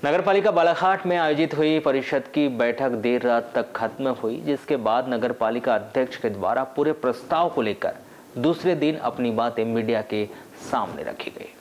नगरपालिका बालाघाट में आयोजित हुई परिषद की बैठक देर रात तक खत्म हुई, जिसके बाद नगरपालिका अध्यक्ष के द्वारा पूरे प्रस्ताव को लेकर दूसरे दिन अपनी बातें मीडिया के सामने रखी गई।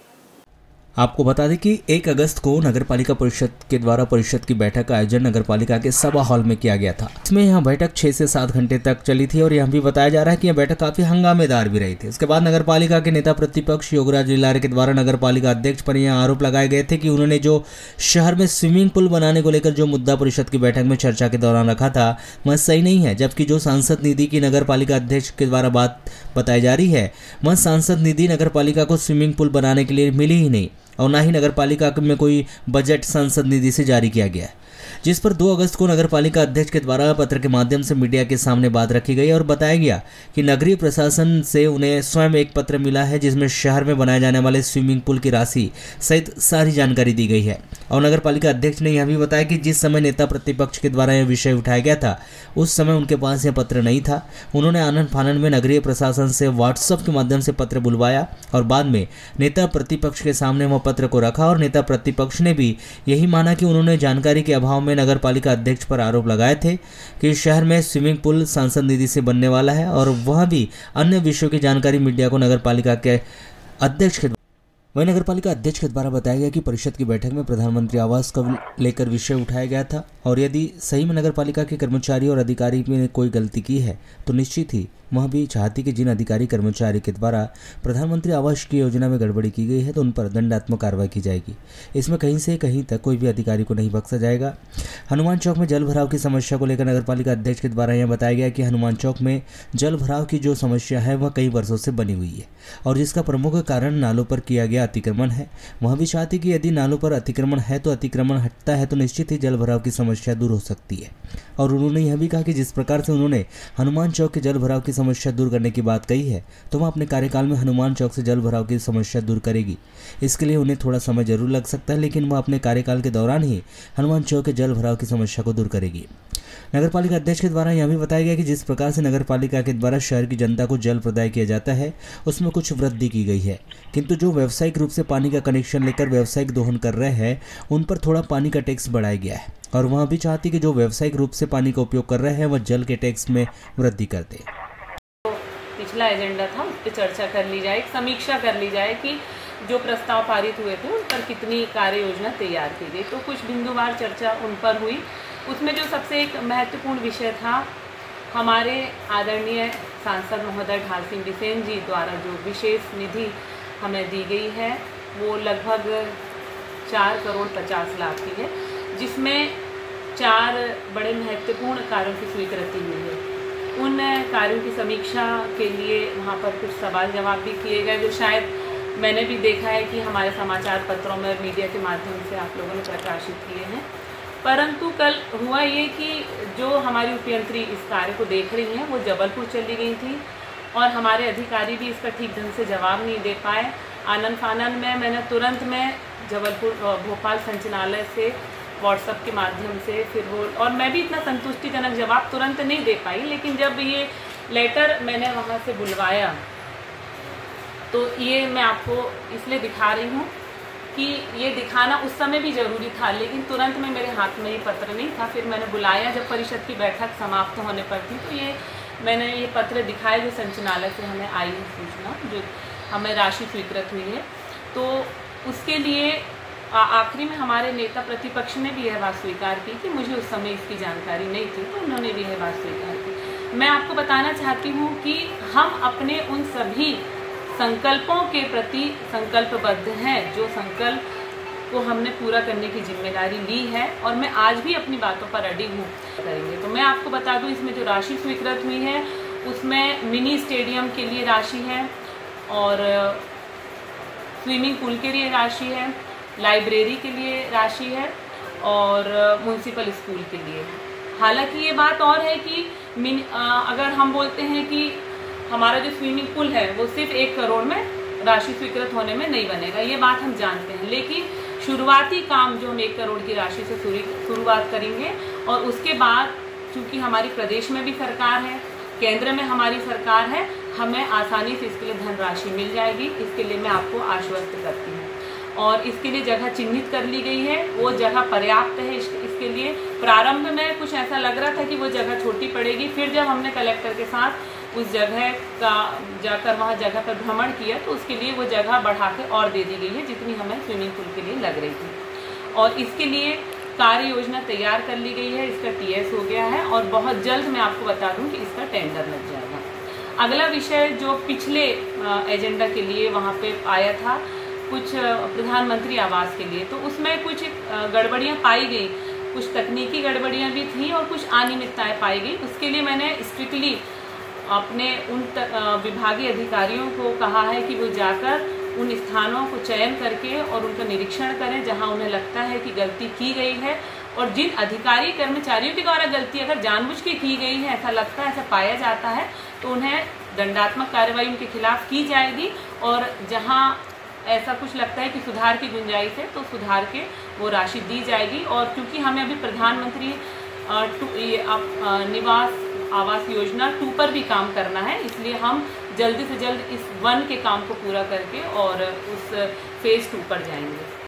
आपको बता दें कि 1 अगस्त को नगरपालिका परिषद के द्वारा परिषद की बैठक का आयोजन नगरपालिका के सभा हॉल में किया गया था। इसमें यहां बैठक 6 से 7 घंटे तक चली थी और यह भी बताया जा रहा है कि यह बैठक काफी हंगामेदार भी रही थी। उसके बाद नगरपालिका के नेता प्रतिपक्ष योगराज लीलारे के द्वारा नगरपालिका अध्यक्ष पर यह आरोप लगाए गए थे कि उन्होंने जो शहर में स्विमिंग पूल बनाने को लेकर जो मुद्दा परिषद की बैठक में चर्चा के दौरान रखा था वह सही नहीं है, जबकि जो सांसद निधि की नगरपालिका अध्यक्ष के द्वारा बात बताई जा रही है वह सांसद निधि नगरपालिका को स्विमिंग पूल बनाने के लिए मिली ही नहीं और ना ही नगरपालिका में कोई बजट सांसद निधि से जारी किया गया है, जिस पर 2 अगस्त को नगरपालिका अध्यक्ष के द्वारा पत्र के माध्यम से मीडिया के सामने बात रखी गई और बताया गया कि नगरीय प्रशासन से उन्हें स्वयं एक पत्र मिला है जिसमें शहर में बनाए जाने वाले स्विमिंग पूल की राशि सहित सारी जानकारी दी गई है। और नगरपालिका अध्यक्ष ने यह भी बताया कि जिस समय नेता प्रतिपक्ष के द्वारा यह विषय उठाया गया था उस समय उनके पास यह पत्र नहीं था। उन्होंने आनन फानन में नगरीय प्रशासन से व्हाट्सएप के माध्यम से पत्र बुलवाया और बाद में नेता प्रतिपक्ष के सामने वह पत्र को रखा और नेता प्रतिपक्ष ने भी यही माना कि उन्होंने जानकारी के अभाव में नगरपालिका अध्यक्ष पर आरोप लगाए थे कि शहर में स्विमिंग पूल सांसद निधि से बनने वाला है और वह भी अन्य विषयों की जानकारी मीडिया को नगरपालिका के अध्यक्ष के वहीं नगरपालिका अध्यक्ष के द्वारा बताया गया कि परिषद की बैठक में प्रधानमंत्री आवास को लेकर विषय उठाया गया था और यदि सही में नगरपालिका के कर्मचारी और अधिकारी ने कोई गलती की है तो निश्चित ही वह भी चाहती कि जिन अधिकारी कर्मचारी के द्वारा प्रधानमंत्री आवास की योजना में गड़बड़ी की गई है तो उन पर दंडात्मक कार्रवाई की जाएगी। इसमें कहीं से कहीं तक कोई भी अधिकारी को नहीं बख्शा जाएगा। हनुमान चौक में जल भराव की समस्या को लेकर नगरपालिका अध्यक्ष के द्वारा यह बताया गया कि हनुमान चौक में जल भराव की जो समस्या है वह कई वर्षों से बनी हुई है और जिसका प्रमुख कारण नालों पर किया गया अतिक्रमण है। वह भी चाहती कि यदि नालों पर अतिक्रमण है तो अतिक्रमण हटता है तो निश्चित ही जल भराव की समस्या दूर हो सकती है। और उन्होंने यह भी कहा कि जिस प्रकार से उन्होंने हनुमान चौक के जल भराव की समस्या दूर करने की बात कही है तो वह अपने कार्यकाल में हनुमान चौक से जल भराव की समस्या दूर करेगी। इसके लिए उन्हें थोड़ा समय जरूर लग सकता है, लेकिन वह अपने कार्यकाल के दौरान ही हनुमान चौक के जल भराव की समस्या को दूर करेगी। नगरपालिका अध्यक्ष के द्वारा यह भी बताया गया कि जिस प्रकार से नगरपालिका के द्वारा शहर की जनता को जल प्रदाय किया जाता है उसमें कुछ वृद्धि की गई है, किंतु जो व्यावसायिक रूप से पानी का कनेक्शन लेकर व्यावसायिक दोहन कर रहे हैं उन पर थोड़ा पानी का टैक्स बढ़ाया गया है और वह भी चाहती कि जो व्यावसायिक रूप से पानी का उपयोग कर रहे हैं वह जल के टैक्स में वृद्धि कर दे। पिछला एजेंडा था उस पर चर्चा कर ली जाए, समीक्षा कर ली जाए कि जो प्रस्ताव पारित हुए थे उन पर कितनी कार्य योजना तैयार की गई। तो कुछ बिंदुवार चर्चा उन पर हुई। उसमें जो सबसे एक महत्वपूर्ण विषय था, हमारे आदरणीय सांसद महोदय ढाल सिंह बिसेन जी द्वारा जो विशेष निधि हमें दी गई है वो लगभग 4 करोड़ 50 लाख की है, जिसमें 4 बड़े महत्वपूर्ण कार्यों की स्वीकृति हुई है। उन कार्यों की समीक्षा के लिए वहाँ पर कुछ सवाल जवाब भी किए गए जो शायद मैंने भी देखा है कि हमारे समाचार पत्रों में और मीडिया के माध्यम से आप लोगों ने प्रकाशित किए हैं। परंतु कल हुआ ये कि जो हमारी उपयंत्री इस कार्य को देख रही हैं वो जबलपुर चली गई थी और हमारे अधिकारी भी इसका ठीक ढंग से जवाब नहीं दे पाए। आनन फानन में मैंने तुरंत में जबलपुर भोपाल संचालनालय से व्हाट्सएप के माध्यम से फिर वो, और मैं भी इतना संतुष्टिजनक जवाब तुरंत नहीं दे पाई, लेकिन जब ये लेटर मैंने वहाँ से बुलवाया तो ये मैं आपको इसलिए दिखा रही हूँ कि ये दिखाना उस समय भी ज़रूरी था, लेकिन तुरंत में मेरे हाथ में ये पत्र नहीं था। फिर मैंने बुलाया जब परिषद की बैठक समाप्त होने पर थी तो मैंने ये पत्र दिखाया जो संचालनालय से हमें आई है सूचना, जो हमें राशि स्वीकृत हुई है। तो उसके लिए आखिरी में हमारे नेता प्रतिपक्ष ने भी यह बात स्वीकार की कि मुझे उस समय इसकी जानकारी नहीं थी, तो उन्होंने भी यह बात स्वीकार की। मैं आपको बताना चाहती हूँ कि हम अपने उन सभी संकल्पों के प्रति संकल्पबद्ध हैं जो संकल्प को हमने पूरा करने की जिम्मेदारी ली है और मैं आज भी अपनी बातों पर अड़ी हूँ करेंगे। तो मैं आपको बता दूँ इसमें जो राशि स्वीकृत हुई है उसमें मिनी स्टेडियम के लिए राशि है और स्विमिंग पूल के लिए राशि है, लाइब्रेरी के लिए राशि है और म्यूनसिपल स्कूल के लिए। हालांकि ये बात और है कि अगर हम बोलते हैं कि हमारा जो स्विमिंग पूल है वो सिर्फ 1 करोड़ में राशि स्वीकृत होने में नहीं बनेगा, ये बात हम जानते हैं, लेकिन शुरुआती काम जो हम 1 करोड़ की राशि से शुरुआत करेंगे और उसके बाद चूँकि हमारी प्रदेश में भी सरकार है, केंद्र में हमारी सरकार है, हमें आसानी से इसके लिए धनराशि मिल जाएगी। इसके लिए मैं आपको आश्वस्त करती हूँ। और इसके लिए जगह चिन्हित कर ली गई है। वो जगह पर्याप्त है इसके लिए। प्रारंभ में कुछ ऐसा लग रहा था कि वो जगह छोटी पड़ेगी, फिर जब हमने कलेक्टर के साथ उस जगह का जाकर वहाँ जगह पर भ्रमण किया तो उसके लिए वो जगह बढ़ा के और दे दी गई है जितनी हमें स्विमिंग पूल के लिए लग रही थी। और इसके लिए कार्य योजना तैयार कर ली गई है, इसका TS हो गया है और बहुत जल्द मैं आपको बता दूं कि इसका टेंडर लग जाएगा। अगला विषय जो पिछले एजेंडा के लिए वहाँ पे आया था, कुछ प्रधानमंत्री आवास के लिए, तो उसमें कुछ गड़बड़ियाँ पाई गई, कुछ तकनीकी गड़बड़ियाँ भी थी और कुछ अनियमितताएँ पाई गई। उसके लिए मैंने स्ट्रिक्टली अपने उन विभागीय अधिकारियों को कहा है कि वो जाकर उन स्थानों को चयन करके और उनका निरीक्षण करें जहां उन्हें लगता है कि गलती की गई है, और जिन अधिकारी कर्मचारियों के द्वारा गलती अगर जानबूझ के की गई है, ऐसा लगता है, ऐसा पाया जाता है, तो उन्हें दंडात्मक कार्रवाई उनके खिलाफ की जाएगी। और जहां ऐसा कुछ लगता है कि सुधार की गुंजाइश है तो सुधार के वो राशि दी जाएगी। और क्योंकि हमें अभी प्रधानमंत्री निवास आवास योजना 2 पर भी काम करना है, इसलिए हम जल्दी से जल्द इस 1 के काम को पूरा करके और उस फेज़ 2 पर जाएंगे।